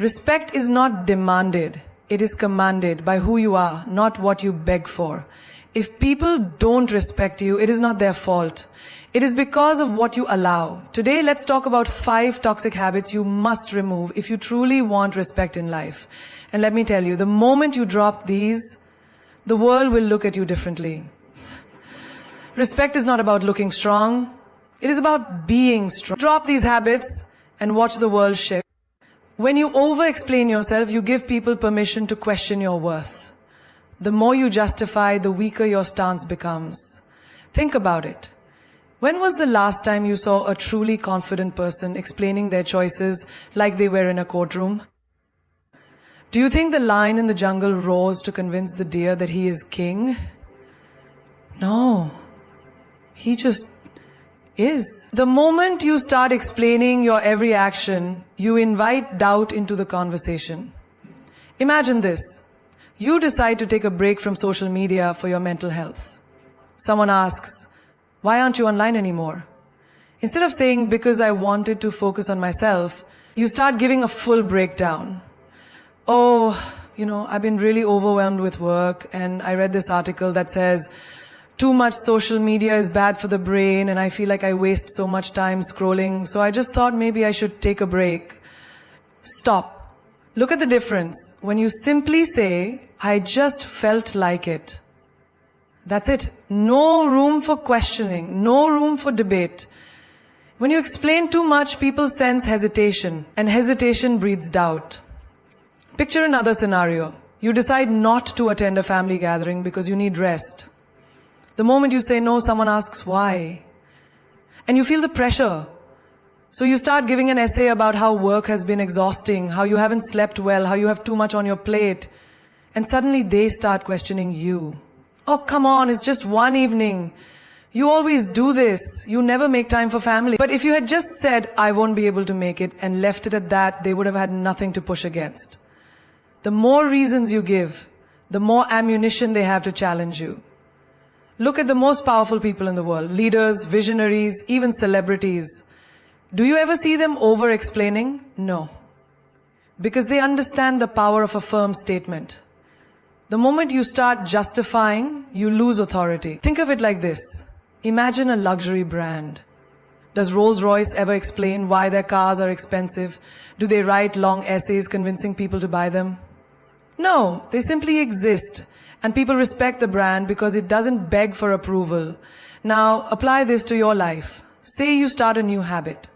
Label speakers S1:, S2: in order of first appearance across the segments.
S1: Respect is not demanded, it is commanded by who you are, not what you beg for. If people don't respect you, it is not their fault. It is because of what you allow. Today, let's talk about 5 toxic habits you must remove if you truly want respect in life. And let me tell you, the moment you drop these, the world will look at you differently. Respect is not about looking strong. It is about being strong. Drop these habits and watch the world shift. When you over-explain yourself, you give people permission to question your worth. The more you justify, the weaker your stance becomes. Think about it. When was the last time you saw a truly confident person explaining their choices like they were in a courtroom? Do you think the lion in the jungle roars to convince the deer that he is king? No. He just is. The moment you start explaining your every action, you invite doubt into the conversation. Imagine this. You decide to take a break from social media for your mental health. Someone asks, "Why aren't you online anymore?" Instead of saying, "Because I wanted to focus on myself," you start giving a full breakdown. "Oh, I've been really overwhelmed with work, and I read this article that says, too much social media is bad for the brain, and I feel like I waste so much time scrolling, so I just thought maybe I should take a break." Stop. Look at the difference. When you simply say, "I just felt like it." That's it. No room for questioning, no room for debate. When you explain too much, people sense hesitation, and hesitation breeds doubt. Picture another scenario. You decide not to attend a family gathering because you need rest. The moment you say no, someone asks why. And you feel the pressure. So you start giving an essay about how work has been exhausting, how you haven't slept well, how you have too much on your plate. And suddenly they start questioning you. "Oh, come on, it's just one evening. You always do this. You never make time for family." But if you had just said, "I won't be able to make it," and left it at that, they would have had nothing to push against. The more reasons you give, the more ammunition they have to challenge you. Look at the most powerful people in the world, leaders, visionaries, even celebrities. Do you ever see them over-explaining? No. Because they understand the power of a firm statement. The moment you start justifying, you lose authority. Think of it like this. Imagine a luxury brand. Does Rolls-Royce ever explain why their cars are expensive? Do they write long essays convincing people to buy them? No, they simply exist. And people respect the brand because it doesn't beg for approval. Now, apply this to your life. Say you start a new habit.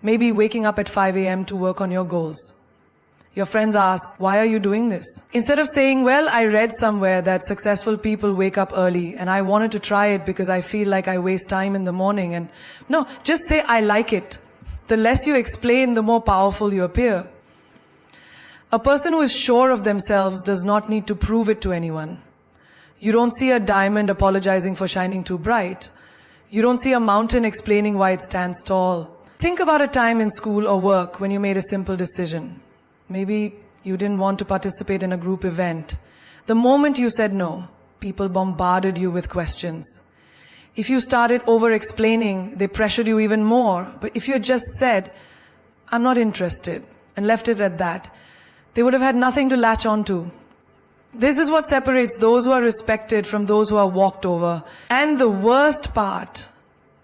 S1: Maybe waking up at 5 a.m. to work on your goals. Your friends ask, "Why are you doing this?" Instead of saying, "Well, I read somewhere that successful people wake up early and I wanted to try it because I feel like I waste time in the morning." And no, just say, "I like it." The less you explain, the more powerful you appear. A person who is sure of themselves does not need to prove it to anyone. You don't see a diamond apologizing for shining too bright. You don't see a mountain explaining why it stands tall. Think about a time in school or work when you made a simple decision. Maybe you didn't want to participate in a group event. The moment you said no, people bombarded you with questions. If you started over-explaining, they pressured you even more. But if you had just said, "I'm not interested," and left it at that, they would have had nothing to latch on to. This is what separates those who are respected from those who are walked over. And the worst part,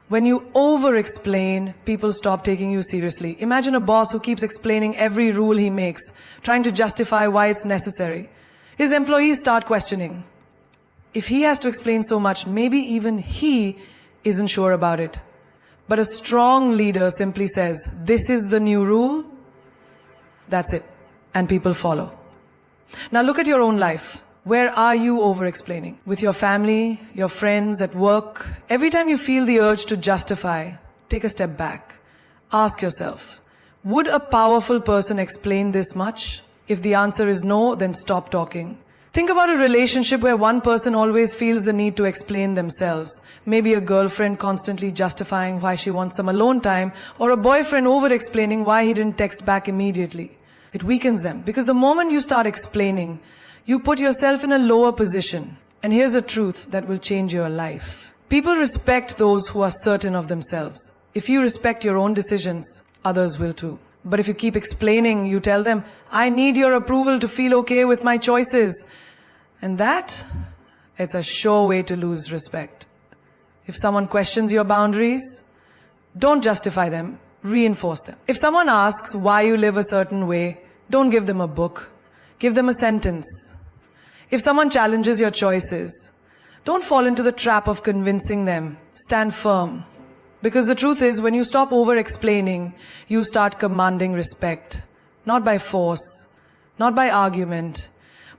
S1: when you over-explain, people stop taking you seriously. Imagine a boss who keeps explaining every rule he makes, trying to justify why it's necessary. His employees start questioning. If he has to explain so much, maybe even he isn't sure about it. But a strong leader simply says, "This is the new rule." That's it. And people follow. Now look at your own life. Where are you over-explaining? With your family, your friends, at work? Every time you feel the urge to justify, take a step back. Ask yourself, would a powerful person explain this much? If the answer is no, then stop talking. Think about a relationship where one person always feels the need to explain themselves. Maybe a girlfriend constantly justifying why she wants some alone time, or a boyfriend over-explaining why he didn't text back immediately. It weakens them, because the moment you start explaining, you put yourself in a lower position. And here's a truth that will change your life. People respect those who are certain of themselves. If you respect your own decisions, others will too. But if you keep explaining, you tell them, I need your approval to feel okay with my choices. And that, it's a sure way to lose respect. If someone questions your boundaries, don't justify them, reinforce them. If someone asks why you live a certain way, don't give them a book. Give them a sentence. If someone challenges your choices, don't fall into the trap of convincing them. Stand firm. Because the truth is, when you stop over-explaining, you start commanding respect. Not by force, not by argument,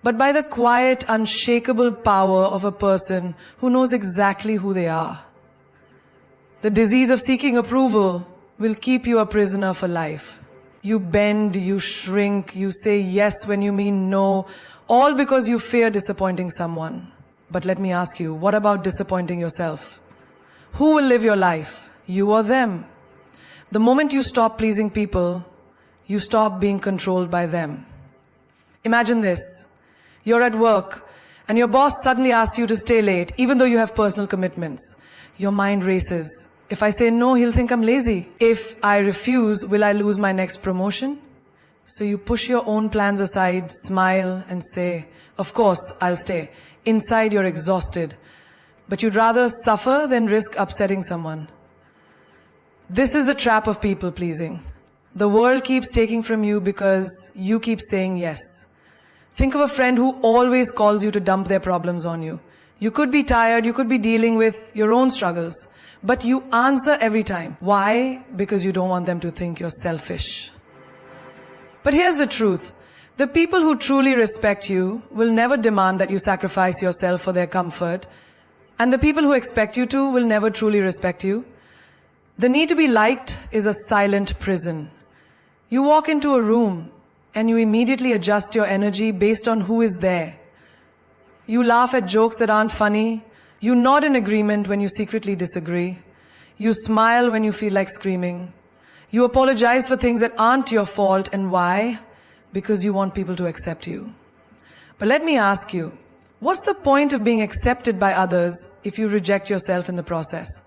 S1: but by the quiet, unshakable power of a person who knows exactly who they are. The disease of seeking approval will keep you a prisoner for life. You bend, you shrink, you say yes when you mean no, all because you fear disappointing someone. But let me ask you, what about disappointing yourself? Who will live your life? You or them? The moment you stop pleasing people, you stop being controlled by them. Imagine this. You're at work and your boss suddenly asks you to stay late even though you have personal commitments. Your mind races. If I say no, he'll think I'm lazy. If I refuse, will I lose my next promotion? So you push your own plans aside, smile and say, of course, I'll stay. Inside you're exhausted. But you'd rather suffer than risk upsetting someone. This is the trap of people pleasing. The world keeps taking from you because you keep saying yes. Think of a friend who always calls you to dump their problems on you. You could be tired, you could be dealing with your own struggles, but you answer every time. Why? Because you don't want them to think you're selfish. But here's the truth. The people who truly respect you will never demand that you sacrifice yourself for their comfort, and the people who expect you to will never truly respect you. The need to be liked is a silent prison. You walk into a room and you immediately adjust your energy based on who is there. You laugh at jokes that aren't funny. You nod in agreement when you secretly disagree. You smile when you feel like screaming. You apologize for things that aren't your fault. And why? Because you want people to accept you. But let me ask you, what's the point of being accepted by others if you reject yourself in the process?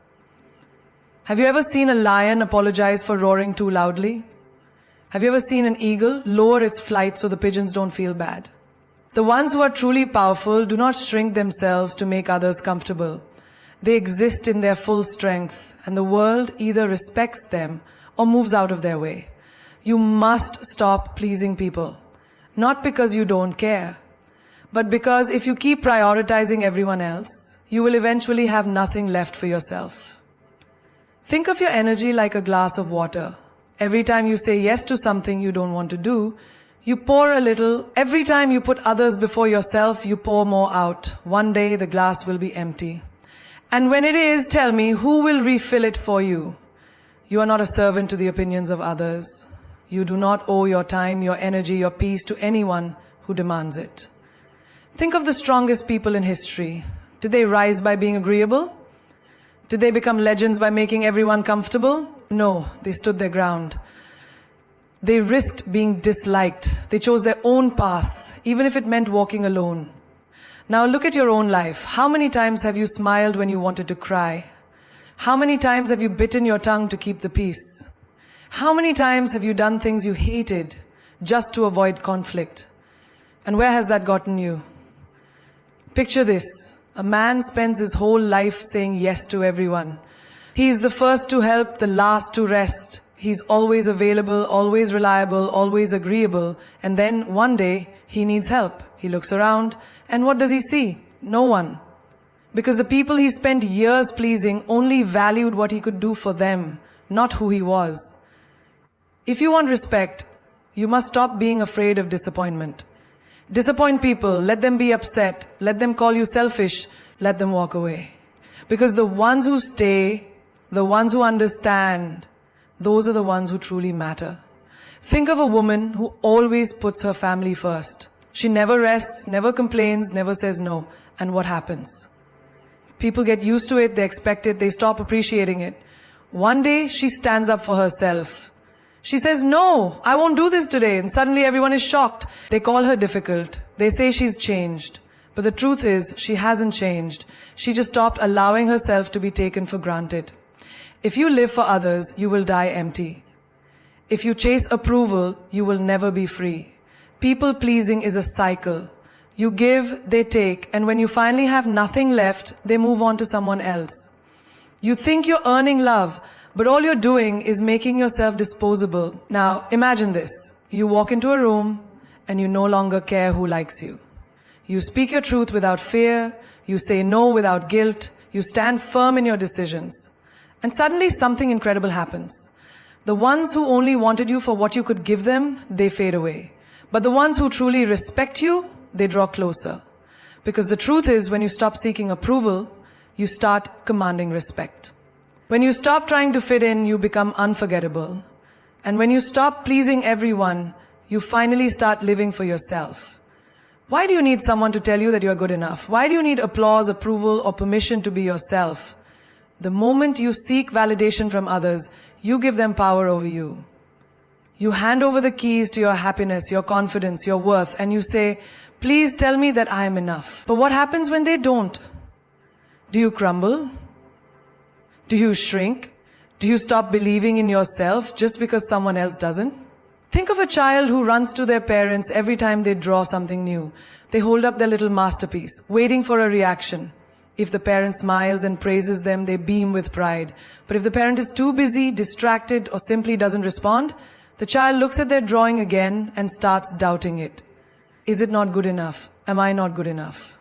S1: Have you ever seen a lion apologize for roaring too loudly? Have you ever seen an eagle lower its flight so the pigeons don't feel bad? The ones who are truly powerful do not shrink themselves to make others comfortable. They exist in their full strength, and the world either respects them or moves out of their way. You must stop pleasing people, not because you don't care, but because if you keep prioritizing everyone else, you will eventually have nothing left for yourself. Think of your energy like a glass of water. Every time you say yes to something you don't want to do, you pour a little. Every time you put others before yourself, you pour more out. One day the glass will be empty. And when it is, tell me, who will refill it for you? You are not a servant to the opinions of others. You do not owe your time, your energy, your peace to anyone who demands it. Think of the strongest people in history. Did they rise by being agreeable? Did they become legends by making everyone comfortable? No, they stood their ground. They risked being disliked. They chose their own path, even if it meant walking alone. Now look at your own life. How many times have you smiled when you wanted to cry? How many times have you bitten your tongue to keep the peace? How many times have you done things you hated just to avoid conflict? And where has that gotten you? Picture this. A man spends his whole life saying yes to everyone. He is the first to help, the last to rest. He's always available, always reliable, always agreeable. And then one day, he needs help. He looks around, and what does he see? No one. Because the people he spent years pleasing only valued what he could do for them, not who he was. If you want respect, you must stop being afraid of disappointment. Disappoint people, let them be upset, let them call you selfish, let them walk away. Because the ones who stay, the ones who understand, those are the ones who truly matter. Think of a woman who always puts her family first. She never rests, never complains, never says no. And what happens? People get used to it, they expect it, they stop appreciating it. One day, she stands up for herself. She says, no, I won't do this today. And suddenly everyone is shocked. They call her difficult. They say she's changed. But the truth is, she hasn't changed. She just stopped allowing herself to be taken for granted. If you live for others, you will die empty. If you chase approval, you will never be free. People pleasing is a cycle. You give, they take, and when you finally have nothing left, they move on to someone else. You think you're earning love, but all you're doing is making yourself disposable. Now, imagine this. You walk into a room, and you no longer care who likes you. You speak your truth without fear, you say no without guilt, you stand firm in your decisions. And suddenly something incredible happens. The ones who only wanted you for what you could give them, they fade away. But the ones who truly respect you, they draw closer. Because the truth is, when you stop seeking approval, you start commanding respect. When you stop trying to fit in, you become unforgettable. And when you stop pleasing everyone, you finally start living for yourself. Why do you need someone to tell you that you're good enough? Why do you need applause, approval, or permission to be yourself? The moment you seek validation from others, you give them power over you. You hand over the keys to your happiness, your confidence, your worth, and you say, please tell me that I am enough. But what happens when they don't? Do you crumble? Do you shrink? Do you stop believing in yourself just because someone else doesn't? Think of a child who runs to their parents every time they draw something new. They hold up their little masterpiece, waiting for a reaction. If the parent smiles and praises them, they beam with pride. But if the parent is too busy, distracted, or simply doesn't respond, the child looks at their drawing again and starts doubting it. Is it not good enough? Am I not good enough?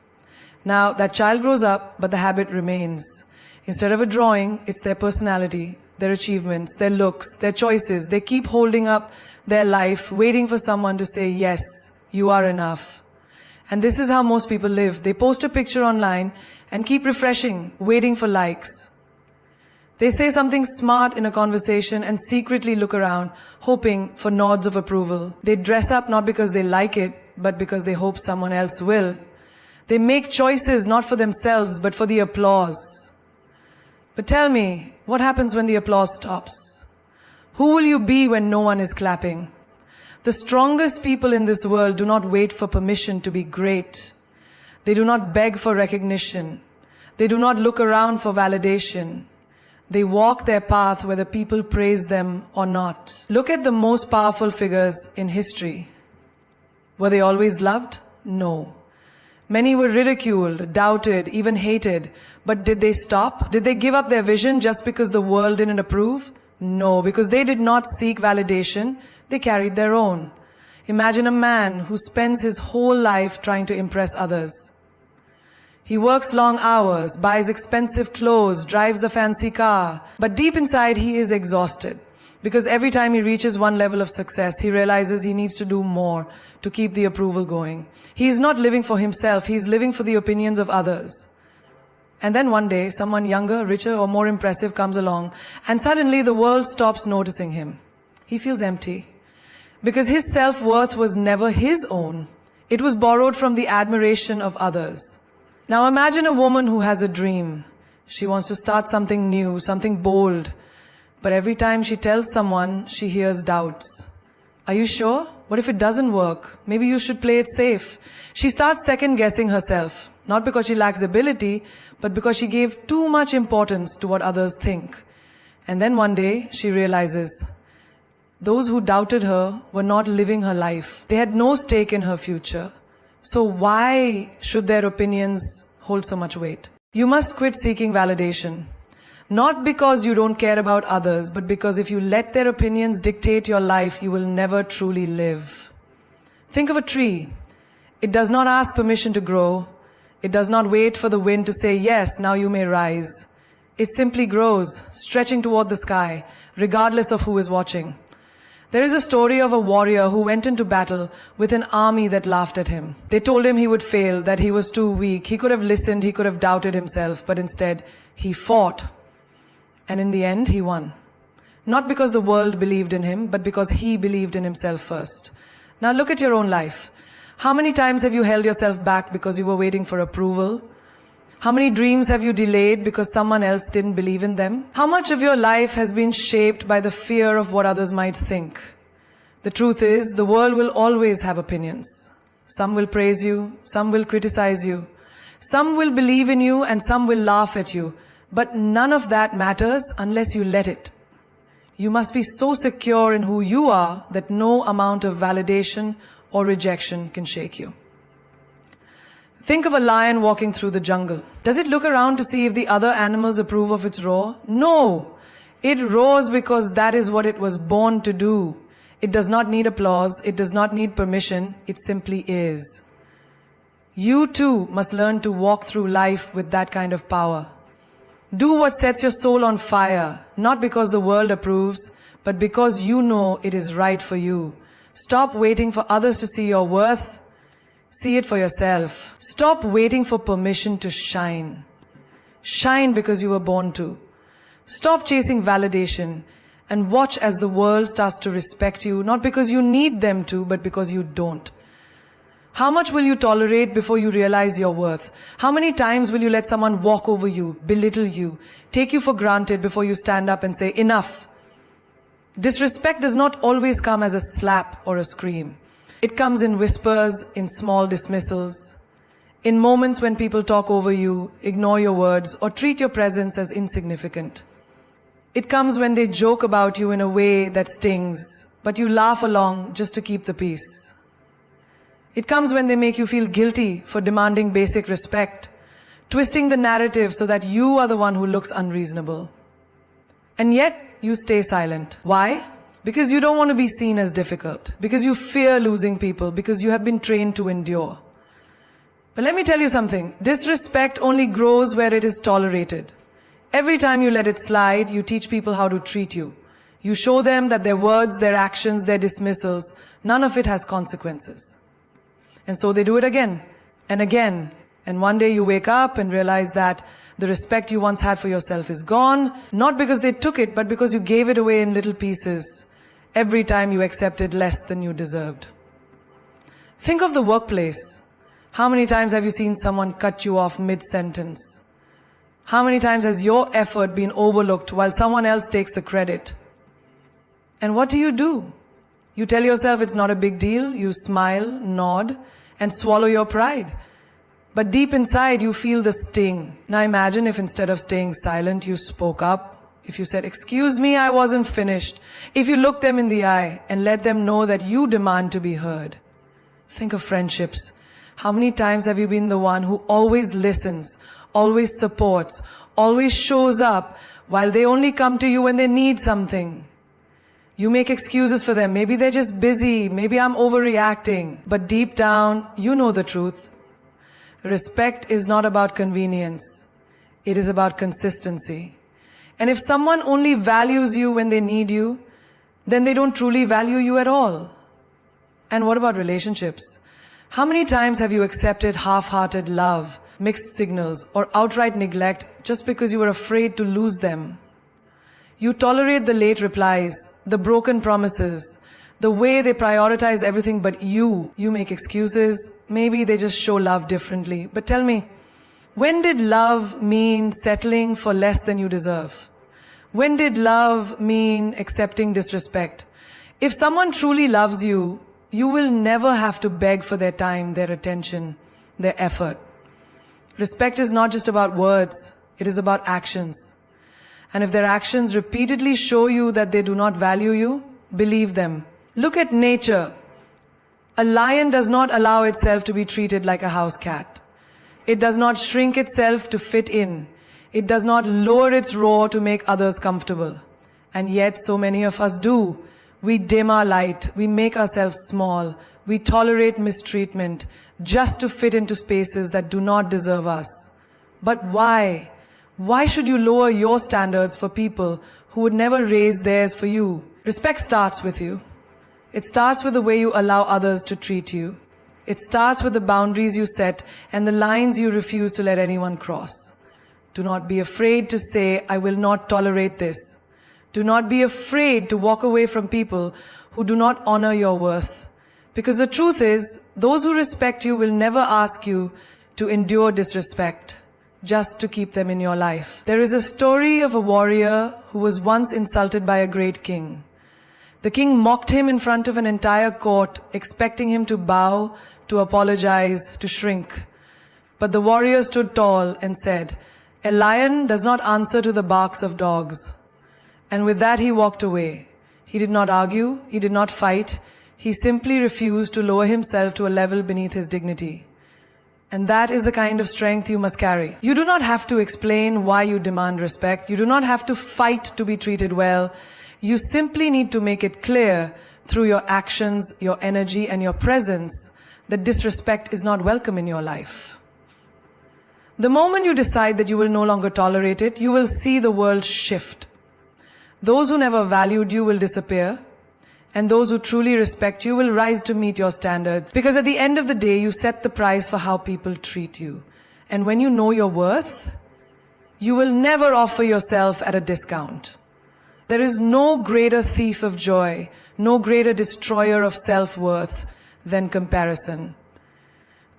S1: Now, that child grows up, but the habit remains. Instead of a drawing, it's their personality, their achievements, their looks, their choices. They keep holding up their life, waiting for someone to say, yes, you are enough. And this is how most people live. They post a picture online and keep refreshing, waiting for likes. They say something smart in a conversation and secretly look around, hoping for nods of approval. They dress up not because they like it, but because they hope someone else will. They make choices not for themselves, but for the applause. But tell me, what happens when the applause stops? Who will you be when no one is clapping? The strongest people in this world do not wait for permission to be great. They do not beg for recognition. They do not look around for validation. They walk their path whether people praise them or not. Look at the most powerful figures in history. Were they always loved? No. Many were ridiculed, doubted, even hated. But did they stop? Did they give up their vision just because the world didn't approve? No, because they did not seek validation. They carried their own. Imagine a man who spends his whole life trying to impress others. He works long hours, buys expensive clothes, drives a fancy car. But deep inside, he is exhausted. Because every time he reaches one level of success, he realizes he needs to do more to keep the approval going. He is not living for himself, he is living for the opinions of others. And then one day, someone younger, richer, or more impressive comes along, and suddenly the world stops noticing him. He feels empty. Because his self-worth was never his own. It was borrowed from the admiration of others. Now imagine a woman who has a dream. She wants to start something new, something bold. But every time she tells someone, she hears doubts. Are you sure? What if it doesn't work? Maybe you should play it safe. She starts second-guessing herself. Not because she lacks ability, but because she gave too much importance to what others think. And then one day, she realizes, those who doubted her were not living her life. They had no stake in her future. So why should their opinions hold so much weight? You must quit seeking validation. Not because you don't care about others, but because if you let their opinions dictate your life, you will never truly live. Think of a tree. It does not ask permission to grow. It does not wait for the wind to say, yes, now you may rise. It simply grows, stretching toward the sky, regardless of who is watching. There is a story of a warrior who went into battle with an army that laughed at him. They told him he would fail, that he was too weak. He could have listened, he could have doubted himself, but instead, he fought. And in the end, he won. Not because the world believed in him, but because he believed in himself first. Now look at your own life. How many times have you held yourself back because you were waiting for approval? How many dreams have you delayed because someone else didn't believe in them? How much of your life has been shaped by the fear of what others might think? The truth is, the world will always have opinions. Some will praise you, some will criticize you. Some will believe in you and some will laugh at you. But none of that matters unless you let it. You must be so secure in who you are that no amount of validation or rejection can shake you. Think of a lion walking through the jungle. Does it look around to see if the other animals approve of its roar? No! It roars because that is what it was born to do. It does not need applause. It does not need permission. It simply is. You too must learn to walk through life with that kind of power. Do what sets your soul on fire, not because the world approves, but because you know it is right for you. Stop waiting for others to see your worth. See it for yourself. Stop waiting for permission to shine. Shine because you were born to. Stop chasing validation and watch as the world starts to respect you, not because you need them to, but because you don't. How much will you tolerate before you realize your worth? How many times will you let someone walk over you, belittle you, take you for granted before you stand up and say, enough? Disrespect does not always come as a slap or a scream. It comes in whispers, in small dismissals, in moments when people talk over you, ignore your words, or treat your presence as insignificant. It comes when they joke about you in a way that stings, but you laugh along just to keep the peace. It comes when they make you feel guilty for demanding basic respect, twisting the narrative so that you are the one who looks unreasonable. And yet, you stay silent. Why? Because you don't want to be seen as difficult, because you fear losing people, because you have been trained to endure. But let me tell you something. Disrespect only grows where it is tolerated. Every time you let it slide, you teach people how to treat you. You show them that their words, their actions, their dismissals, none of it has consequences. And so they do it again and again. And one day you wake up and realize that the respect you once had for yourself is gone, not because they took it, but because you gave it away in little pieces every time you accepted less than you deserved. Think of the workplace. How many times have you seen someone cut you off mid-sentence? How many times has your effort been overlooked while someone else takes the credit? And what do? You tell yourself it's not a big deal, you smile, nod, and swallow your pride. But deep inside, you feel the sting. Now imagine if instead of staying silent, you spoke up. If you said, "Excuse me, I wasn't finished." If you looked them in the eye and let them know that you demand to be heard. Think of friendships. How many times have you been the one who always listens, always supports, always shows up, while they only come to you when they need something? You make excuses for them. Maybe they're just busy. Maybe I'm overreacting. But deep down, you know the truth. Respect is not about convenience. It is about consistency. And if someone only values you when they need you, then they don't truly value you at all. And what about relationships? How many times have you accepted half-hearted love, mixed signals, or outright neglect just because you were afraid to lose them? You tolerate the late replies, the broken promises, the way they prioritize everything but you. You make excuses. Maybe they just show love differently. But tell me, when did love mean settling for less than you deserve? When did love mean accepting disrespect? If someone truly loves you, you will never have to beg for their time, their attention, their effort. Respect is not just about words. It is about actions. And if their actions repeatedly show you that they do not value you, believe them. Look at nature. A lion does not allow itself to be treated like a house cat. It does not shrink itself to fit in. It does not lower its roar to make others comfortable. And yet so many of us do. We dim our light. We make ourselves small. We tolerate mistreatment just to fit into spaces that do not deserve us. But why? Why should you lower your standards for people who would never raise theirs for you? Respect starts with you. It starts with the way you allow others to treat you. It starts with the boundaries you set and the lines you refuse to let anyone cross. Do not be afraid to say, "I will not tolerate this." Do not be afraid to walk away from people who do not honor your worth. Because the truth is, those who respect you will never ask you to endure disrespect just to keep them in your life. There is a story of a warrior who was once insulted by a great king. The king mocked him in front of an entire court, expecting him to bow, to apologize, to shrink. But the warrior stood tall and said, "A lion does not answer to the barks of dogs. And with that he walked away. He did not argue, he did not fight, he simply refused to lower himself to a level beneath his dignity. And that is the kind of strength you must carry. You do not have to explain why you demand respect. You do not have to fight to be treated well. You simply need to make it clear through your actions, your energy, and your presence that disrespect is not welcome in your life. The moment you decide that you will no longer tolerate it, you will see the world shift. Those who never valued you will disappear, and those who truly respect you will rise to meet your standards. Because at the end of the day, you set the price for how people treat you. And when you know your worth, you will never offer yourself at a discount. There is no greater thief of joy, no greater destroyer of self-worth than comparison.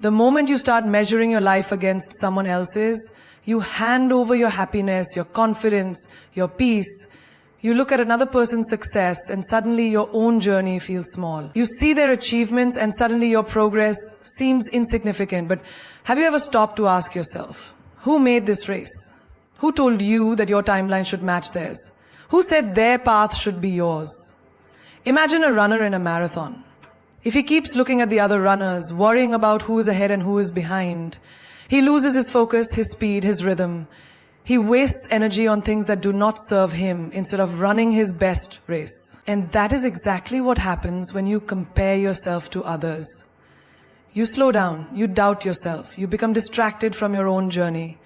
S1: The moment you start measuring your life against someone else's, you hand over your happiness, your confidence, your peace. You look at another person's success and suddenly your own journey feels small. You see their achievements and suddenly your progress seems insignificant. But have you ever stopped to ask yourself, who made this race? Who told you that your timeline should match theirs? Who said their path should be yours? Imagine a runner in a marathon. If he keeps looking at the other runners, worrying about who is ahead and who is behind, he loses his focus, his speed, his rhythm. He wastes energy on things that do not serve him instead of running his best race. And that is exactly what happens when you compare yourself to others. You slow down, you doubt yourself, you become distracted from your own journey.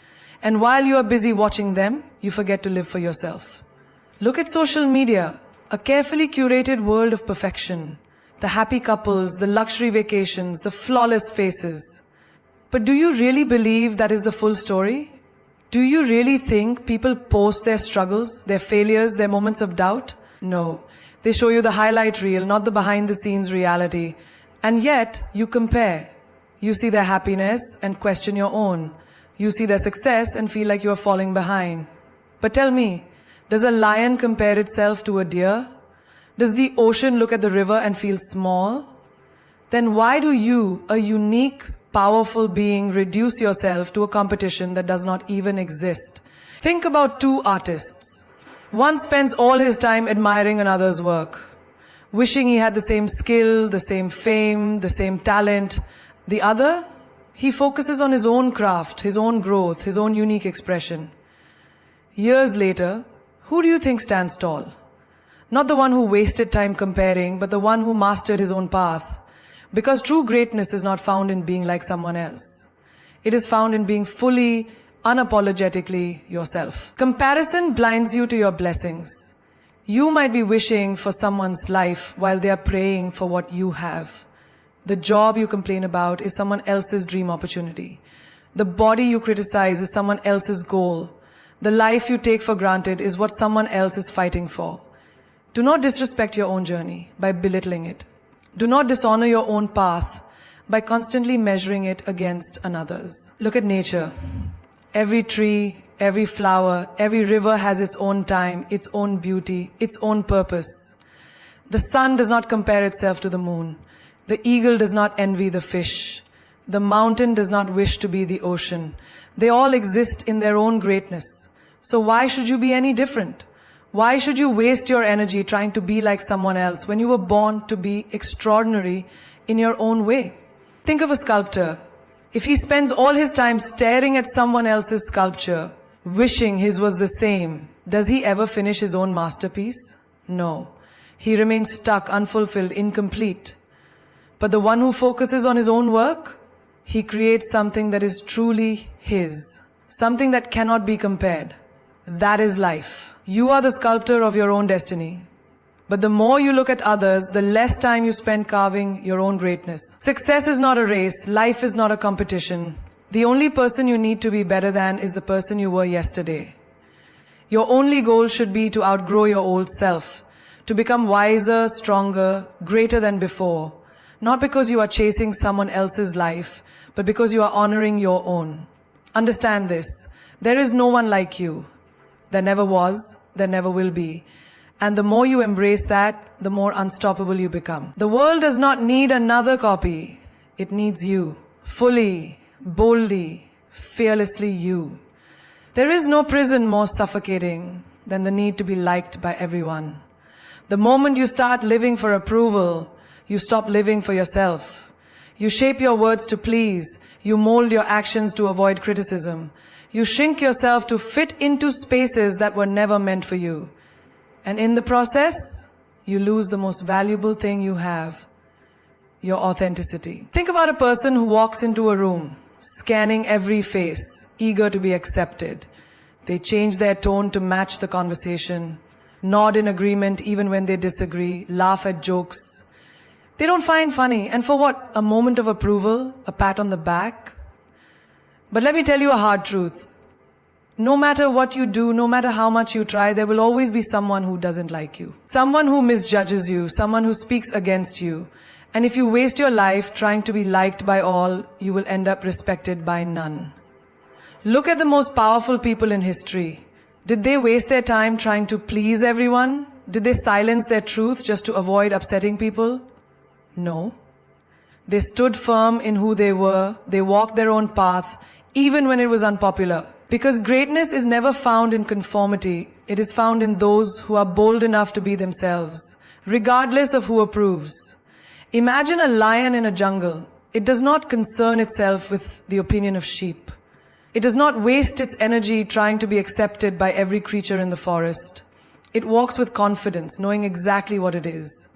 S1: And while you are busy watching them, you forget to live for yourself. Look at social media, a carefully curated world of perfection. The happy couples, the luxury vacations, the flawless faces. But do you really believe that is the full story? Do you really think people post their struggles, their failures, their moments of doubt? No. They show you the highlight reel, not the behind-the-scenes reality. And yet, you compare. You see their happiness and question your own. You see their success and feel like you are falling behind. But tell me, does a lion compare itself to a deer? Does the ocean look at the river and feel small? Then why do you, a unique, powerful being, reduce yourself to a competition that does not even exist? Think about two artists. One spends all his time admiring another's work, wishing he had the same skill, the same fame, the same talent. The other, he focuses on his own craft, his own growth, his own unique expression. Years later, who do you think stands tall? Not the one who wasted time comparing, but the one who mastered his own path. Because true greatness is not found in being like someone else. It is found in being fully, unapologetically yourself. Comparison blinds you to your blessings. You might be wishing for someone's life while they are praying for what you have. The job you complain about is someone else's dream opportunity. The body you criticize is someone else's goal. The life you take for granted is what someone else is fighting for. Do not disrespect your own journey by belittling it. Do not dishonor your own path by constantly measuring it against another's. Look at nature. Every tree, every flower, every river has its own time, its own beauty, its own purpose. The sun does not compare itself to the moon. The eagle does not envy the fish. The mountain does not wish to be the ocean. They all exist in their own greatness. So why should you be any different? Why should you waste your energy trying to be like someone else when you were born to be extraordinary in your own way? Think of a sculptor. If he spends all his time staring at someone else's sculpture, wishing his was the same, does he ever finish his own masterpiece? No. He remains stuck, unfulfilled, incomplete. But the one who focuses on his own work, he creates something that is truly his, something that cannot be compared. That is life. You are the sculptor of your own destiny. But the more you look at others, the less time you spend carving your own greatness. Success is not a race. Life is not a competition. The only person you need to be better than is the person you were yesterday. Your only goal should be to outgrow your old self, to become wiser, stronger, greater than before. Not because you are chasing someone else's life, but because you are honoring your own. Understand this. There is no one like you. There never was, there never will be. And the more you embrace that, the more unstoppable you become. The world does not need another copy. It needs you. Fully, boldly, fearlessly you. There is no prison more suffocating than the need to be liked by everyone. The moment you start living for approval, you stop living for yourself. You shape your words to please. You mold your actions to avoid criticism. You shrink yourself to fit into spaces that were never meant for you. And in the process, you lose the most valuable thing you have, your authenticity. Think about a person who walks into a room, scanning every face, eager to be accepted. They change their tone to match the conversation, nod in agreement even when they disagree, laugh at jokes they don't find funny. And for what? A moment of approval, a pat on the back? But let me tell you a hard truth. No matter what you do, no matter how much you try, there will always be someone who doesn't like you. Someone who misjudges you, someone who speaks against you. And if you waste your life trying to be liked by all, you will end up respected by none. Look at the most powerful people in history. Did they waste their time trying to please everyone? Did they silence their truth just to avoid upsetting people? No. They stood firm in who they were. They walked their own path, even when it was unpopular. Because greatness is never found in conformity. It is found in those who are bold enough to be themselves, regardless of who approves. Imagine a lion in a jungle. It does not concern itself with the opinion of sheep. It does not waste its energy trying to be accepted by every creature in the forest. It walks with confidence, knowing exactly what it is.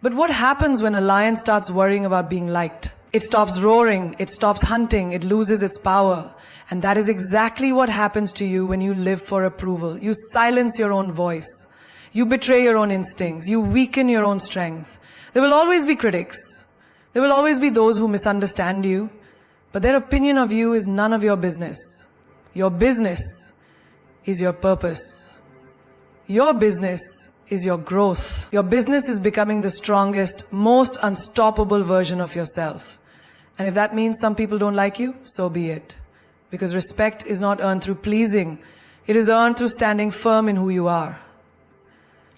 S1: But what happens when a lion starts worrying about being liked? It stops roaring, it stops hunting, it loses its power. And that is exactly what happens to you when you live for approval. You silence your own voice. You betray your own instincts. You weaken your own strength. There will always be critics. There will always be those who misunderstand you. But their opinion of you is none of your business. Your business is your purpose. Your business is your growth. Your business is becoming the strongest, most unstoppable version of yourself. And if that means some people don't like you, so be it. Because respect is not earned through pleasing. It is earned through standing firm in who you are.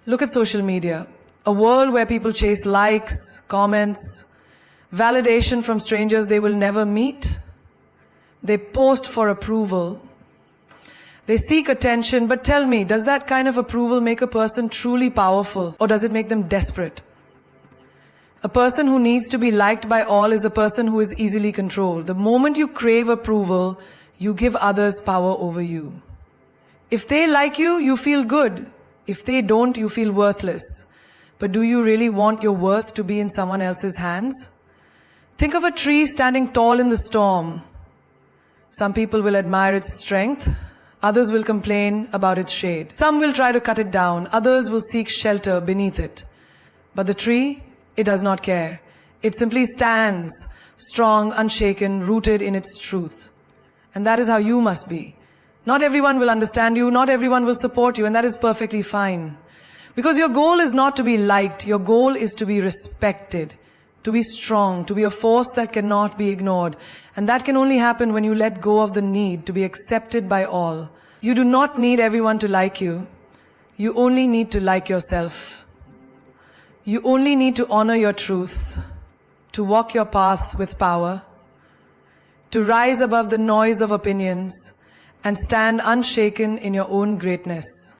S1: Look at social media. A world where people chase likes, comments, validation from strangers they will never meet. They post for approval. They seek attention, but tell me, does that kind of approval make a person truly powerful, or does it make them desperate? A person who needs to be liked by all is a person who is easily controlled. The moment you crave approval, you give others power over you. If they like you, you feel good. If they don't, you feel worthless. But do you really want your worth to be in someone else's hands? Think of a tree standing tall in the storm. Some people will admire its strength. Others will complain about its shade. Some will try to cut it down. Others will seek shelter beneath it. But the tree, it does not care. It simply stands, strong, unshaken, rooted in its truth. And that is how you must be. Not everyone will understand you. Not everyone will support you. And that is perfectly fine. Because your goal is not to be liked. Your goal is to be respected. To be strong, to be a force that cannot be ignored. And that can only happen when you let go of the need to be accepted by all. You do not need everyone to like you. You only need to like yourself. You only need to honor your truth, to walk your path with power, to rise above the noise of opinions, and stand unshaken in your own greatness.